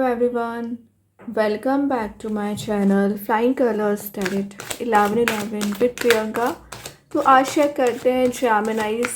everyone, welcome back to my channel Flying Colors Tarot 1111 with Priyanka. तो आज check करते हैं जेमिनाइज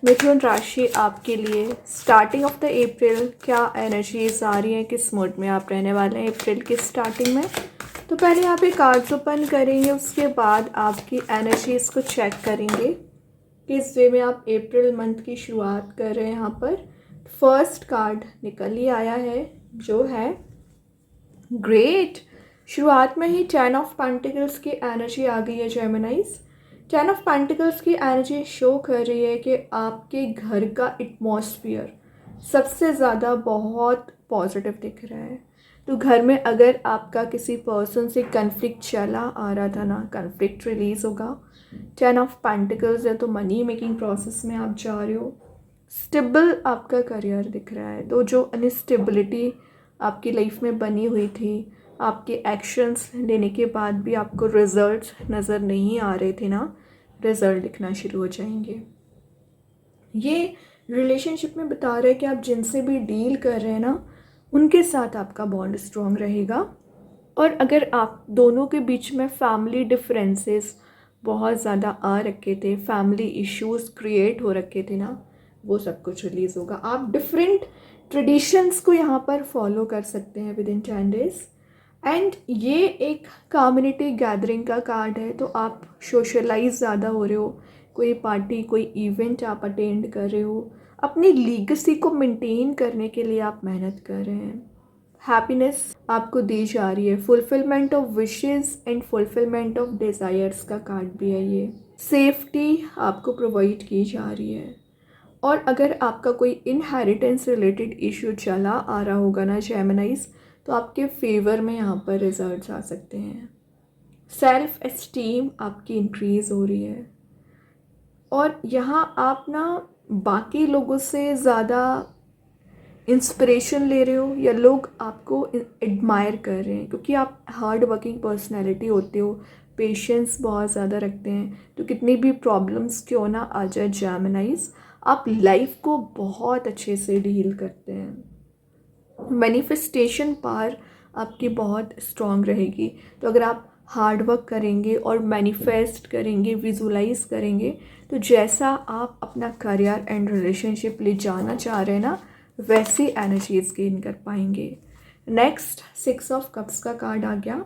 मिथुन राशि आपके लिए स्टार्टिंग ऑफ द अप्रैल क्या एनर्जीज आ रही हैं, किस मूड में आप रहने वाले हैं अप्रैल की स्टार्टिंग में। तो पहले यहाँ पे कार्ड्स ओपन करेंगे, उसके बाद आपकी एनर्जीज को चेक करेंगे किस वे में आप अप्रैल मंथ की शुरुआत कर रहे हैं। यहाँ पर फर्स्ट कार्ड निकल ही आया है जो है ग्रेट। शुरुआत में ही 10 ऑफ पेंटिकल्स की एनर्जी आ गई है जेमिनाइज। 10 ऑफ पेंटिकल्स की एनर्जी शो कर रही है कि आपके घर का एटमॉस्फेयर सबसे ज़्यादा बहुत पॉजिटिव दिख रहा है। तो घर में अगर आपका किसी पर्सन से कन्फ्लिक्ट चला आ रहा था ना, कन्फ्लिक्ट रिलीज़ होगा। 10 ऑफ पेंटिकल्स है तो मनी मेकिंग प्रोसेस में आप जा रहे हो। स्टेबल आपका करियर दिख रहा है। तो जो अनस्टेबिलिटी आपकी लाइफ में बनी हुई थी, आपके एक्शंस लेने के बाद भी आपको रिजल्ट्स नज़र नहीं आ रहे थे ना, रिजल्ट दिखना शुरू हो जाएंगे। ये रिलेशनशिप में बता रहे हैं कि आप जिनसे भी डील कर रहे हैं ना, उनके साथ आपका बॉन्ड स्ट्रॉन्ग रहेगा। और अगर आप दोनों के बीच में फैमिली डिफरेंसेस बहुत ज़्यादा आ रखे थे, फैमिली इश्यूज क्रिएट हो रखे थे ना, वो सब कुछ रिलीज़ होगा। आप डिफरेंट ट्रेडिशंस को यहाँ पर फॉलो कर सकते हैं विद इन 10 डेज। एंड ये एक कम्युनिटी गैदरिंग का कार्ड है, तो आप सोशलाइज ज़्यादा हो रहे हो, कोई पार्टी कोई इवेंट आप अटेंड कर रहे हो, अपनी लीगेसी को मेंटेन करने के लिए आप मेहनत कर रहे हैं। हैप्पीनेस आपको दी जा रही है, fulfilment of wishes and fulfilment of desires का कार्ड भी है ये। सेफ्टी आपको प्रोवाइड की जा रही है। और अगर आपका कोई इनहेरिटेंस रिलेटेड इशू चला आ रहा होगा ना जेमिनाइज, तो आपके फेवर में यहाँ पर रिजल्ट्स आ सकते हैं। सेल्फ एस्टीम आपकी इंक्रीज़ हो रही है और यहाँ आप ना बाकी लोगों से ज़्यादा इंस्पिरेशन ले रहे हो या लोग आपको एडमायर कर रहे हैं क्योंकि आप हार्ड वर्किंग पर्सनैलिटी होते हो, पेशेंस बहुत ज़्यादा रखते हैं। तो कितनी भी प्रॉब्लम्स क्यों ना आ जाए जेमिनाइज, आप लाइफ को बहुत अच्छे से डील करते हैं। मैनिफेस्टेशन पावर आपकी बहुत स्ट्रॉन्ग रहेगी। तो अगर आप हार्ड वर्क करेंगे और मैनिफेस्ट करेंगे, विजुलाइज करेंगे, तो जैसा आप अपना करियर एंड रिलेशनशिप ले जाना चाह रहे हैं ना, वैसी एनर्जीज गेन कर पाएंगे। नेक्स्ट 6 ऑफ कप्स का कार्ड आ गया।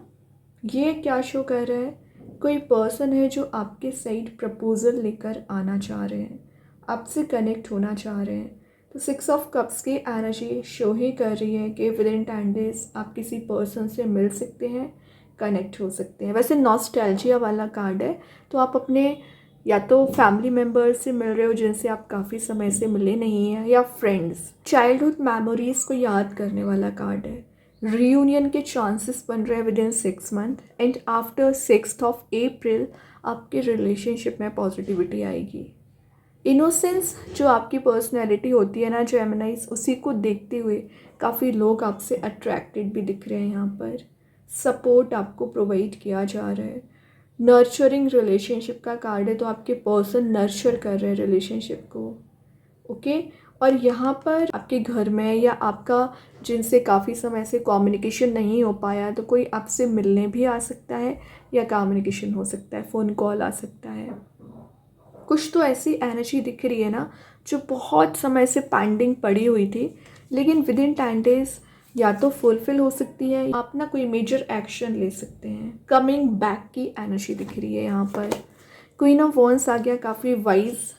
ये क्या शो कर रहा है, कोई पर्सन है जो आपके साइड प्रपोजल लेकर आना चाह रहे हैं, आपसे कनेक्ट होना चाह रहे हैं। तो 6 ऑफ कप्स की एनर्जी शो ही कर रही है कि विद इन 10 डेज आप किसी पर्सन से मिल सकते हैं, कनेक्ट हो सकते हैं। वैसे नॉस्टैल्जिया वाला कार्ड है, तो आप अपने या तो फैमिली मेम्बर्स से मिल रहे हो जिनसे आप काफ़ी समय से मिले नहीं हैं, या फ्रेंड्स, चाइल्डहुड मेमोरीज को याद करने वाला कार्ड है। रीयूनियन के चांसेस बन रहे हैं with in 6 month and after 6 of April आपके रिलेशनशिप में पॉजिटिविटी आएगी। इनोसेंस जो आपकी पर्सनैलिटी होती है ना जेमिनाइज, उसी को देखते हुए काफ़ी लोग आपसे अट्रैक्टेड भी दिख रहे हैं। यहाँ पर सपोर्ट आपको प्रोवाइड किया जा रहा है। नर्चरिंग रिलेशनशिप का कार्ड है, तो आपके पर्सन नर्चर कर रहे हैं रिलेशनशिप को। ओके और यहाँ पर आपके घर में या आपका जिनसे काफ़ी समय से कम्युनिकेशन नहीं हो पाया, तो कोई आपसे मिलने भी आ सकता है या कम्युनिकेशन हो सकता है, फ़ोन कॉल आ सकता है। कुछ तो ऐसी एनर्जी दिख रही है ना जो बहुत समय से पेंडिंग पड़ी हुई थी, लेकिन विद इन 10 डेज या तो फुलफिल हो सकती है, आप ना कोई मेजर एक्शन ले सकते हैं। कमिंग बैक की एनर्जी दिख रही है यहाँ पर। क्वीन ऑफ वॉन्ड्स आ गया, काफ़ी वाइज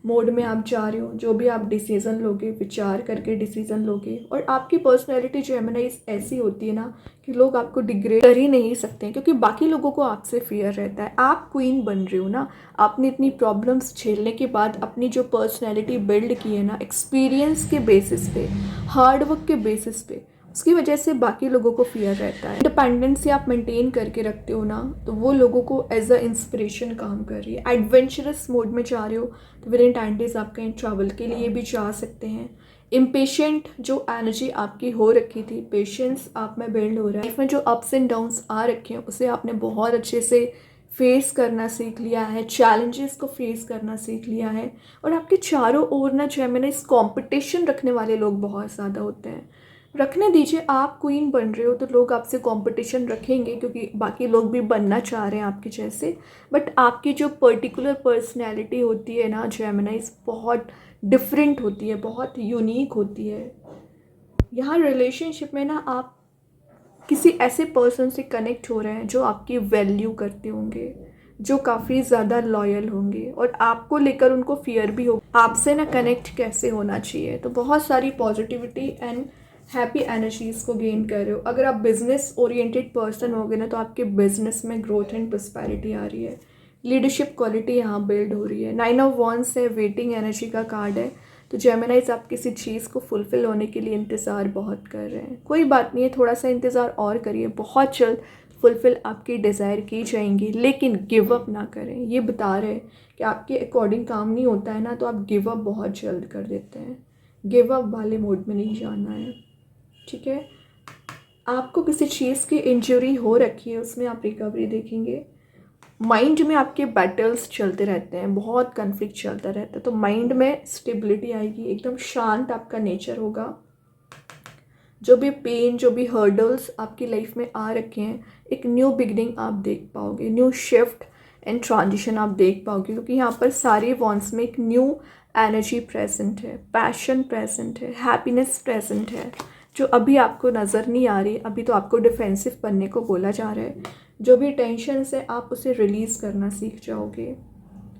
मोड में आप जा रहे हो। जो भी आप डिसीज़न लोगे, विचार करके डिसीज़न लोगे। और आपकी पर्सनैलिटी जेमिनाइज ऐसी होती है ना कि लोग आपको डिग्रेड कर ही नहीं सकते हैं, क्योंकि बाकी लोगों को आपसे फियर रहता है। आप क्वीन बन रहे हो ना, आपने इतनी प्रॉब्लम्स झेलने के बाद अपनी जो पर्सनैलिटी बिल्ड की है ना, एक्सपीरियंस के बेसिस पे, हार्ड वर्क के बेसिस पे, उसकी वजह से बाकी लोगों को फियर रहता है। इंडिपेंडेंसी आप मेंटेन करके रखते हो ना, तो वो लोगों को एज अ इंस्पिरेशन काम कर रही है। एडवेंचरस मोड में जा रहे हो, तो विद इन 10 डेज आप कहीं ट्रैवल के लिए भी जा सकते हैं। इम्पेशेंट जो एनर्जी आपकी हो रखी थी, पेशेंस आप में बिल्ड हो रहा है। लाइफ में जो अप्स एंड डाउन्स आ रखे हैं, उसे आपने बहुत अच्छे से फेस करना सीख लिया है, चैलेंजेस को फेस करना सीख लिया है। और आपके चारों ओर ना जेमिनी इस कॉम्पिटिशन रखने वाले लोग बहुत ज़्यादा होते हैं। रखने दीजिए, आप क्वीन बन रहे हो तो लोग आपसे कंपटीशन रखेंगे क्योंकि बाकी लोग भी बनना चाह रहे हैं आपके जैसे। बट आपकी जो पर्टिकुलर पर्सनैलिटी होती है ना जेमिनाइज, बहुत डिफरेंट होती है, बहुत यूनिक होती है। यहाँ रिलेशनशिप में ना आप किसी ऐसे पर्सन से कनेक्ट हो रहे हैं जो आपकी वैल्यू करते होंगे, जो काफ़ी ज़्यादा लॉयल होंगे और आपको लेकर उनको फियर भी होगा आपसे ना कनेक्ट कैसे होना चाहिए। तो बहुत सारी पॉजिटिविटी एंड हैप्पी एनर्जीज़ को गेन कर रहे हो। अगर आप बिजनेस ओरिएंटेड पर्सन होगे ना तो आपके बिजनेस में ग्रोथ एंड प्रॉस्पेरिटी आ रही है, लीडरशिप क्वालिटी यहाँ बिल्ड हो रही है। 9 ऑफ वॉन्ड्स है, वेटिंग एनर्जी का कार्ड है। तो जेमिनाइज आप किसी चीज़ को फुलफ़िल होने के लिए इंतज़ार बहुत कर रहे हैं। कोई बात नहीं है, थोड़ा सा इंतज़ार और करिए, बहुत जल्द फुलफ़िल आपकी डिज़ायर की जाएंगी। लेकिन गिव अप ना करें। ये बता रहे हैं कि आपके अकॉर्डिंग काम नहीं होता है ना तो आप गिव अप बहुत जल्द कर देते हैं। गिव अप वाले मोड में नहीं जाना है, ठीक है। आपको किसी चीज़ की इंजरी हो रखी है, उसमें आप रिकवरी देखेंगे। माइंड में आपके बैटल्स चलते रहते हैं, बहुत कन्फ्लिक्ट चलता रहता है, तो माइंड में स्टेबिलिटी आएगी, एकदम शांत आपका नेचर होगा। जो भी पेन, जो भी हर्डल्स आपकी लाइफ में आ रखे हैं, एक न्यू बिगनिंग आप देख पाओगे, न्यू शिफ्ट एंड ट्रांजिशन आप देख पाओगे, क्योंकि यहाँ पर सारे वॉन्ट्स में एक न्यू एनर्जी प्रेजेंट है, पैशन प्रेजेंट है, हैप्पीनेस प्रेजेंट है, जो अभी आपको नज़र नहीं आ रही। अभी तो आपको डिफेंसिव बनने को बोला जा रहा है। जो भी टेंशन है आप उसे रिलीज़ करना सीख जाओगे,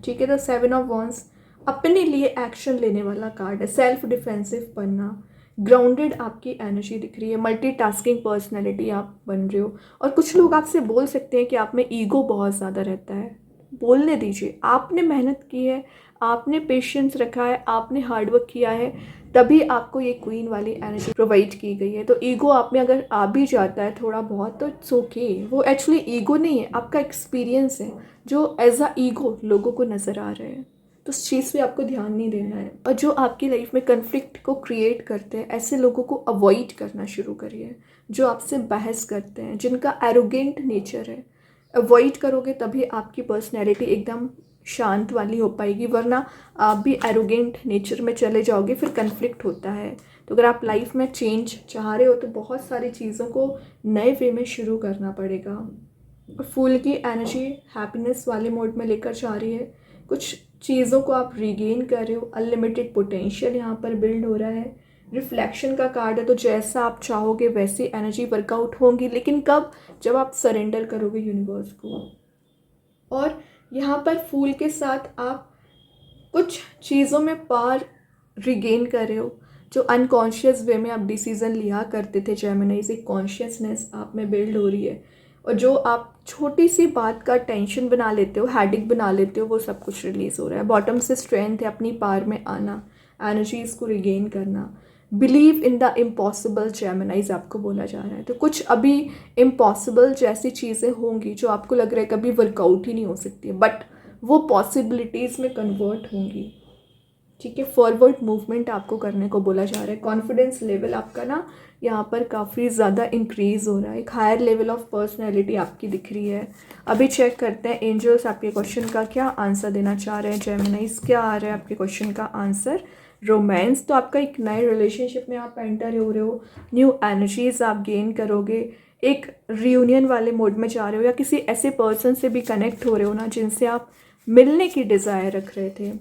ठीक है। तो 7 ऑफ वॉन्ड्स अपने लिए एक्शन लेने वाला कार्ड है, सेल्फ डिफेंसिव बनना, ग्राउंडेड आपकी एनर्जी दिख रही है, मल्टीटास्किंग पर्सनैलिटी आप बन रहे हो। और कुछ लोग आपसे बोल सकते हैं कि आप में ईगो बहुत ज़्यादा रहता है, बोलने दीजिए। आपने मेहनत की है, आपने पेशेंस रखा है, आपने हार्डवर्क किया है, तभी आपको ये क्वीन वाली एनर्जी प्रोवाइड की गई है। तो ईगो आप में अगर आ भी जाता है थोड़ा बहुत तो इट्स ओके, वो एक्चुअली ईगो नहीं है, आपका एक्सपीरियंस है जो एज अ ईगो लोगों को नज़र आ रहे हैं। तो उस चीज़ पे आपको ध्यान नहीं देना है। और जो आपकी लाइफ में कन्फ्लिक्ट को क्रिएट करते हैं, ऐसे लोगों को अवॉइड करना शुरू करिए। जो आपसे बहस करते हैं, जिनका एरोगेंट नेचर है, अवॉइड करोगे तभी आपकी पर्सनैलिटी एकदम शांत वाली हो पाएगी, वरना आप भी एरोगेंट नेचर में चले जाओगे, फिर कन्फ्लिक्ट होता है। तो अगर आप लाइफ में चेंज चाह रहे हो तो बहुत सारी चीज़ों को नए वे में शुरू करना पड़ेगा। और फूल की एनर्जी हैप्पीनेस वाले मोड में लेकर जा रही है, कुछ चीज़ों को आप रिगेन कर रहे हो, अनलिमिटेड पोटेंशियल यहाँ पर बिल्ड हो रहा है। रिफ्लेक्शन का कार्ड है, तो जैसा आप चाहोगे वैसी एनर्जी वर्कआउट होंगी, लेकिन कब? जब आप सरेंडर करोगे यूनिवर्स को। और यहाँ पर फूल के साथ आप कुछ चीज़ों में पार रिगेन कर रहे हो, जो अनकॉन्शियस वे में आप डिसीज़न लिया करते थे। जेमिनाइज, एक कॉन्शियसनेस आप में बिल्ड हो रही है, और जो आप छोटी सी बात का टेंशन बना लेते हो, हेडेक बना लेते हो, वो सब कुछ रिलीज़ हो रहा है। बॉटम से स्ट्रेंथ है, अपनी पार में आना, एनर्जीज़ को रिगेन करना। बिलीव इन द इम्पॉसिबल जेमिनाइज आपको बोला जा रहा है। तो कुछ अभी इम्पॉसिबल जैसी चीज़ें होंगी जो आपको लग रहा है कभी वर्कआउट ही नहीं हो सकती, बट वो पॉसिबिलिटीज़ में कन्वर्ट होंगी, ठीक है। फॉरवर्ड मूवमेंट आपको करने को बोला जा रहा है। कॉन्फिडेंस लेवल आपका ना यहाँ पर काफ़ी ज़्यादा इंक्रीज़ हो रहा है, एक हायर लेवल ऑफ पर्सनैलिटी आपकी दिख रही है। अभी चेक करते हैं एंजल्स आपके क्वेश्चन का क्या आंसर देना चाह रहे हैं। जेमिनाइज, क्या आ रहा है आपके क्वेश्चन का आंसर? रोमांस। तो आपका एक नए रिलेशनशिप में आप एंटर हो रहे हो, न्यू एनर्जीज आप गेन करोगे, एक रियूनियन वाले मोड में जा रहे हो, या किसी ऐसे पर्सन से भी कनेक्ट हो रहे हो ना जिनसे आप मिलने की डिज़ायर रख रहे थे।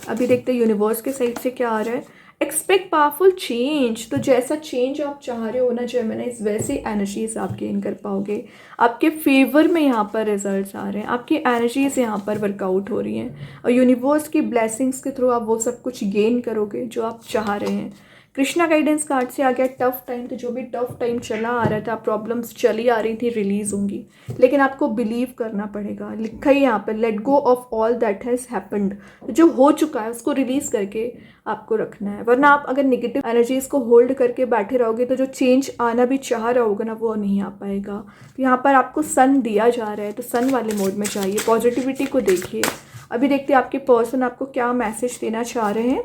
अभी देखते हैं यूनिवर्स के साइड से क्या आ रहा है। Expect powerful change. तो जैसा चेंज आप चाह रहे हो ना जेमिनाइज, वैसे एनर्जीज आप गेन कर पाओगे। आपके फेवर में यहाँ पर रिजल्ट्स आ रहे हैं, आपकी एनर्जीज यहाँ पर वर्कआउट हो रही हैं, और यूनिवर्स की ब्लेसिंग्स के थ्रू आप वो सब कुछ गेन करोगे जो आप चाह रहे हैं। कृष्णा गाइडेंस कार्ड से आ गया टफ टाइम। तो जो भी टफ टाइम चला आ रहा था, प्रॉब्लम्स चली आ रही थी, रिलीज़ होंगी, लेकिन आपको बिलीव करना पड़ेगा। लिखा ही यहाँ पर, let go of all that has happened. जो हो चुका है उसको रिलीज़ करके आपको रखना है, वरना आप अगर नेगेटिव एनर्जीज़ को होल्ड करके बैठे रहोगे तो जो चेंज आना भी चाह रहा होगा ना, वो नहीं आ पाएगा। तो यहाँ पर आपको सन दिया जा रहा है, तो सन वाले मोड में जाइए, पॉजिटिविटी को देखिए। अभी देखते हैं आपके पर्सन आपको क्या मैसेज देना चाह रहे हैं।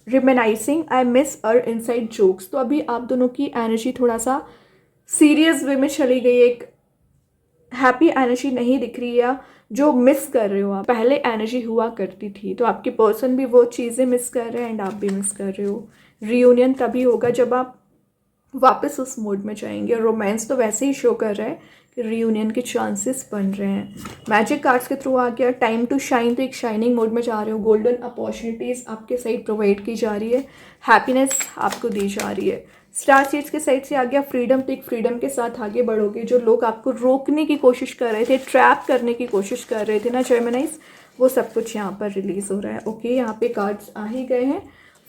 Reminiscing I miss our inside jokes. तो अभी आप दोनों की एनर्जी थोड़ा सा सीरियस वे में चली गई, एक हैप्पी एनर्जी नहीं दिख रही है, जो मिस कर रहे हो आप। पहले एनर्जी हुआ करती थी, तो आपके पर्सन भी वो चीज़ें मिस कर रहे हैं एंड आप भी मिस कर रहे हो। रियूनियन तभी होगा जब आप वापस उस मूड में जाएंगे। और रोमांस तो वैसे ही शो कर रहा है कि रीयूनियन के चांसेस बन रहे हैं। मैजिक कार्ड्स के थ्रू आ गया टाइम टू शाइन, तो एक शाइनिंग मोड में जा रहे हो। गोल्डन अपॉर्चुनिटीज़ आपके साइड प्रोवाइड की जा रही है, हैप्पीनेस आपको दी जा रही है। स्टार सीड्स के साइड से आ गया फ्रीडम, तो एक फ्रीडम के साथ आगे बढ़ोगे। जो लोग आपको रोकने की कोशिश कर रहे थे, ट्रैप करने की कोशिश कर रहे थे ना जेमिनाइज, वो सब कुछ यहाँ पर रिलीज़ हो रहा है। ओके, यहाँ पे कार्ड्स आ ही गए हैं।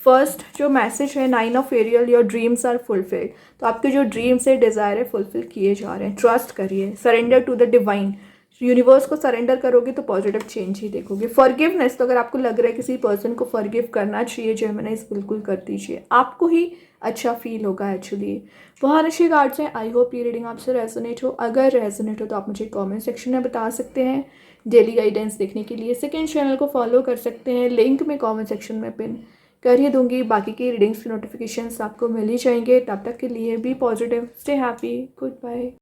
फर्स्ट जो मैसेज है, 9 of Ariel, your dreams are fulfilled. तो आपके जो ड्रीम्स है, डिज़ायर है, फुलफिल किए जा रहे हैं। ट्रस्ट करिए, surrender to the divine. Universe को सरेंडर करोगे तो पॉजिटिव चेंज ही देखोगे। फॉरगिवनेस, तो अगर आपको लग रहा है किसी पर्सन को फॉरगिव करना चाहिए जेमिनाइज, बिल्कुल कर दीजिए, आपको ही अच्छा फील होगा एक्चुअली। बहुत अच्छी कार्ड्स हैं। आई होप ये रीडिंग आपसे रेजोनेट हो। अगर रेजोनेट हो तो आप मुझे कमेंट सेक्शन में बता सकते हैं। डेली गाइडेंस देखने के लिए सेकंड चैनल को फॉलो कर सकते हैं, लिंक मैं कमेंट सेक्शन में पिन कर ही दूंगी। बाकी की रीडिंग्स की नोटिफिकेशंस आपको मिल ही जाएंगे। तब तक के लिए be positive, stay happy, good bye.